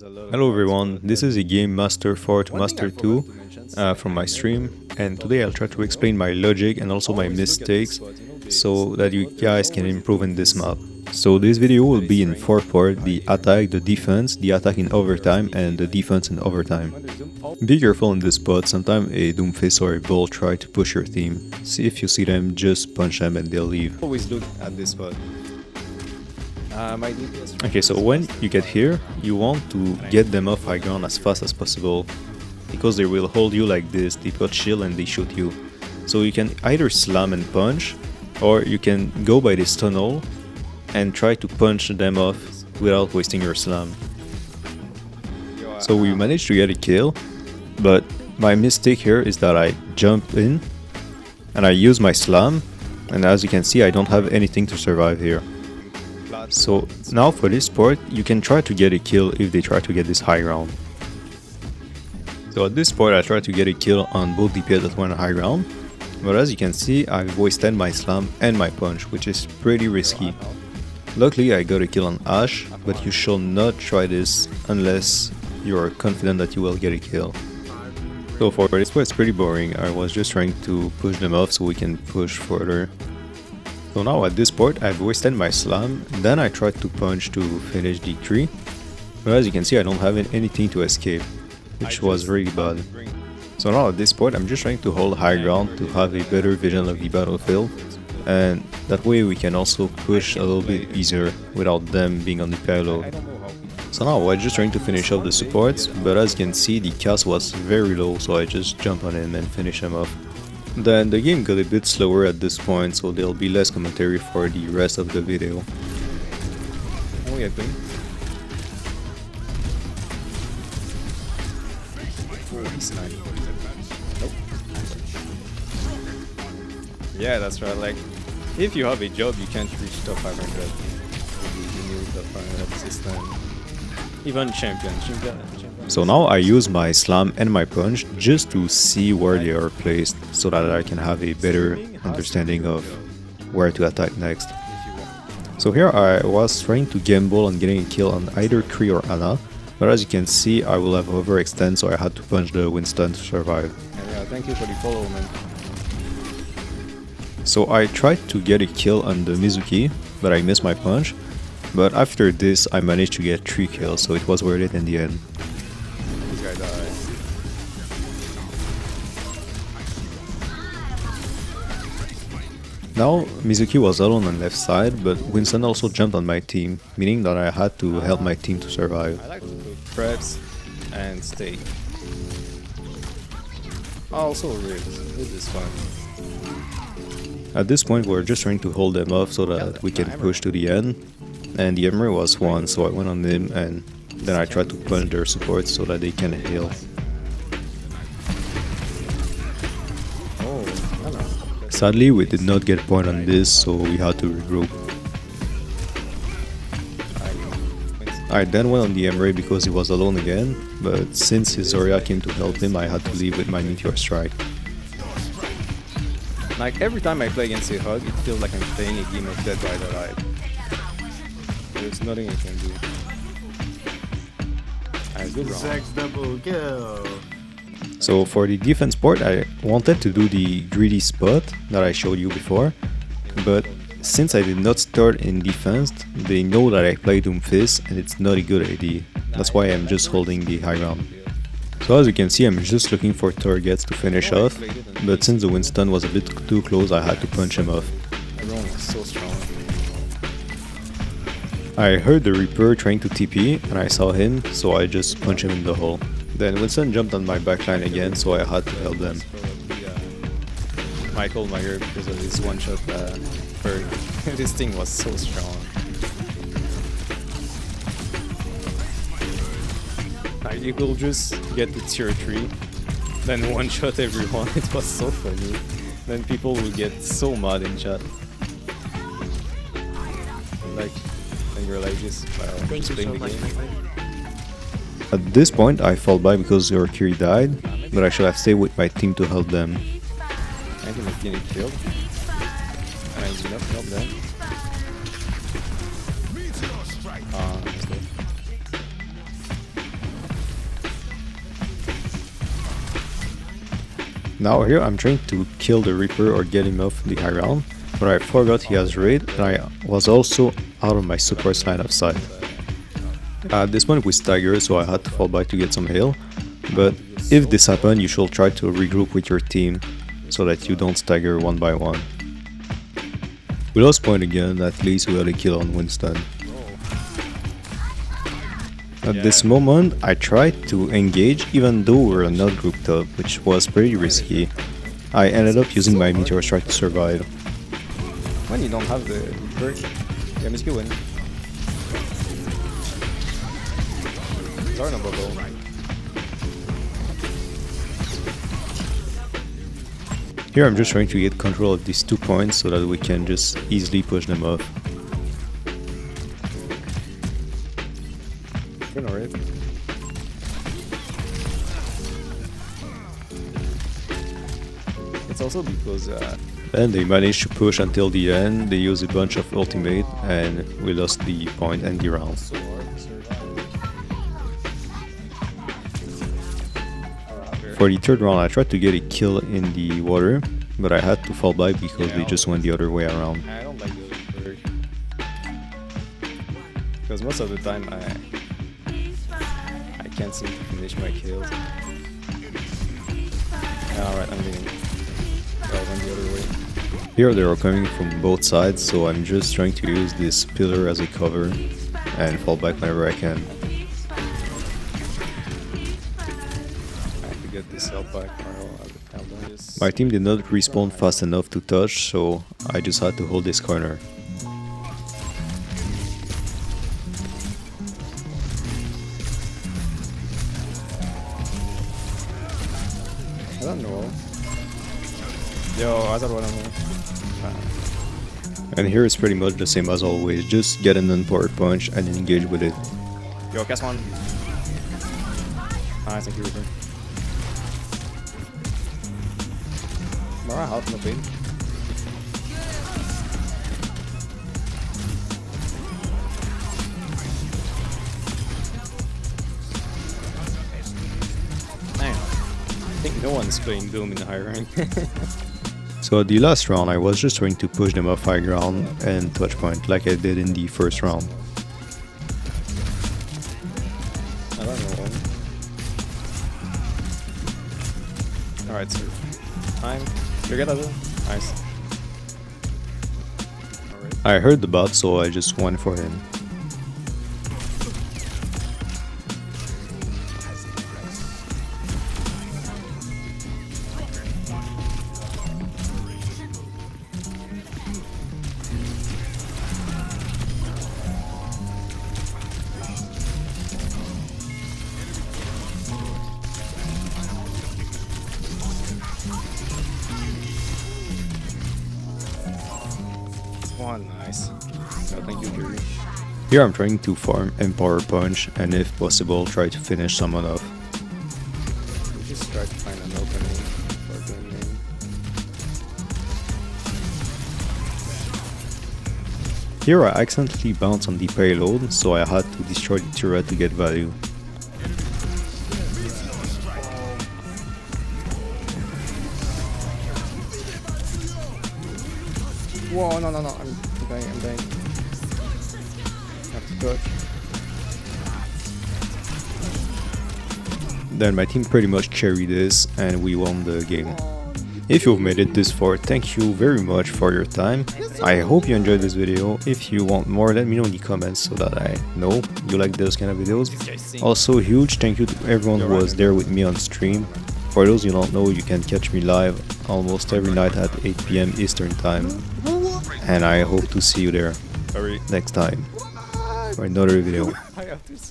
Hello everyone, this is a game Master 4 to Master 2 from my stream, and today I'll try to explain my logic and also my mistakes so that you guys can improve in this map. So this video will be in 4 parts: the attack, the defense, the attack in overtime, and the defense in overtime. Be careful in this spot, sometimes a Doomfist or a Bull try to push your team. See if you see them, just punch them and they'll leave. Always look at this spot. Okay, so when you get here, you want to get them off high ground as fast as possible, because they will hold you like this, they put shield and they shoot you. So you can either slam and punch, or you can go by this tunnel and try to punch them off without wasting your slam. So we managed to get a kill, but my mistake here is that I jump in and I use my slam, and as you can see I don't have anything to survive here. So now for this part, you can try to get a kill if they try to get this high ground. So at this point I tried to get a kill on both DPS that went high ground, but as you can see I've wasted my slam and my punch, which is pretty risky. Luckily I got a kill on Ash, but you should not try this unless you are confident that you will get a kill. So for this part it's pretty boring, I was just trying to push them off so we can push further. So now at this point I've wasted my slam, then I tried to punch to finish the tree, but as you can see I don't have anything to escape, which was really bad. So now at this point I'm just trying to hold high ground to have a better vision of the battlefield, and that way we can also push a little bit easier without them being on the payload. So now I was just trying to finish off the supports, but as you can see the cast was very low, so I just jump on him and finish him off. Then the game got a bit slower at this point, so there'll be less commentary for the rest of the video. Oh yeah, thing. Oh, he's nice. Nope. Yeah, that's right. Like, if you have a job, you can't reach top 500. You need top 500 system. Even champion. So now I use my slam and my punch just to see where they are placed, so that I can have a better understanding of where to attack next. So here I was trying to gamble on getting a kill on either Kree or Ana, but as you can see I will have overextend, so I had to punch the Winston to survive. Yeah, thank you for the follow, man. So I tried to get a kill on the Mizuki, but I missed my punch. But after this I managed to get 3 kills, so it was worth it in the end. This guy died. Now Mizuki was alone on left side, but Winston also jumped on my team, meaning that I had to help my team to survive. I like to cook crabs and steak. Also ribs. Ribs is fun. At this point we're just trying to hold them off so that we can push to the end, and the Emery was one, so I went on him and then I tried to punch their support so that they can heal. Oh, hello. Sadly we did not get point on this, so we had to regroup. I then went on the Emery because he was alone again, but since his Rosea came to help him I had to leave with my Meteor Strike. Like, every time I play against a Hug, it feels like I'm playing a game of Dead by Daylight. There's nothing I can do. I good round. Sex double kill. So for the defense part I wanted to do the greedy spot that I showed you before, but since I did not start in defense, they know that I play Doomfist and it's not a good idea. That's why I'm just holding the high ground. So as you can see I'm just looking for targets to finish off, but since the Winston was a bit too close I had to punch him off. Everyone was so strong. I heard the Reaper trying to TP and I saw him, so I just punched him in the hole. Then Winston jumped on my backline again, so I had to help them. Mikaël Meyer, because of his one-shot perk. This thing was so strong. Like, you will just get to tier 3, then one-shot everyone. It was so funny. Then people will get so mad in chat. Like, and you're like, just Thank you playing so the much, game. my friend. At this point I fell by because your Kiri died, but I should have stayed with my team to help them. I can get it killed. And I do not help them. Now here I'm trying to kill the Reaper or get him off the high ground, but I forgot he has raid and I was also out of my support's line of sight. At this point we stagger, so I had to fall back to get some heal, but if this happens you should try to regroup with your team so that you don't stagger one by one. We lost point again, at least we had a kill on Winston. At this moment, I tried to engage even though we were not grouped up, which was pretty risky. I ended up using my meteor strike to survive. When you don't have the perk, yeah, Mikaël win. Sorry, no bubble. Here I'm just trying to get control of these 2 points so that we can just easily push them off. Alright. It's also because Then they managed to push until the end, they used a bunch of ultimate and we lost the point and the round. so hard to survive. For the third round I tried to get a kill in the water, but I had to fall back because they just went the other way around. I don't like the perk. Because most of the time I can't seem to finish my kills. Alright, I'm leaving. I went the other way. Here they are coming from both sides, so I'm just trying to use this pillar as a cover and fall back whenever I can. I have to get this help back or I'll done this. My team did not respawn fast enough to touch, so I just had to hold this corner. I don't know. Yo, I thought what I'm doing. And here it's pretty much the same as always, just get an unpowered punch and engage with it. Yo, cast one. Nice, thank you, Reaper. Mara, half no pain. Damn. I think no one's playing Doom in the high rank. So at the last round I was just trying to push them off high ground and touch point like I did in the first round. I don't know. Alright, sir. Time. You get that? Nice. Alright. I heard the bot, so I just went for him. One, nice. Oh, thank you, Jerry. Here I'm trying to farm Empower Punch and if possible try to finish someone off. We just try to find an opening for the name. Here I accidentally bounced on the payload, so I had to destroy the turret to get value. Whoa, no, I'm dying. Have to touch. Then my team pretty much carried this and we won the game. If you've made it this far, thank you very much for your time. I hope you enjoyed this video. If you want more, let me know in the comments so that I know you like those kind of videos. Also, huge thank you to everyone who was there with me on stream. For those you don't know, you can catch me live almost every night at 8 PM Eastern time. And I hope to see you there next time for another video.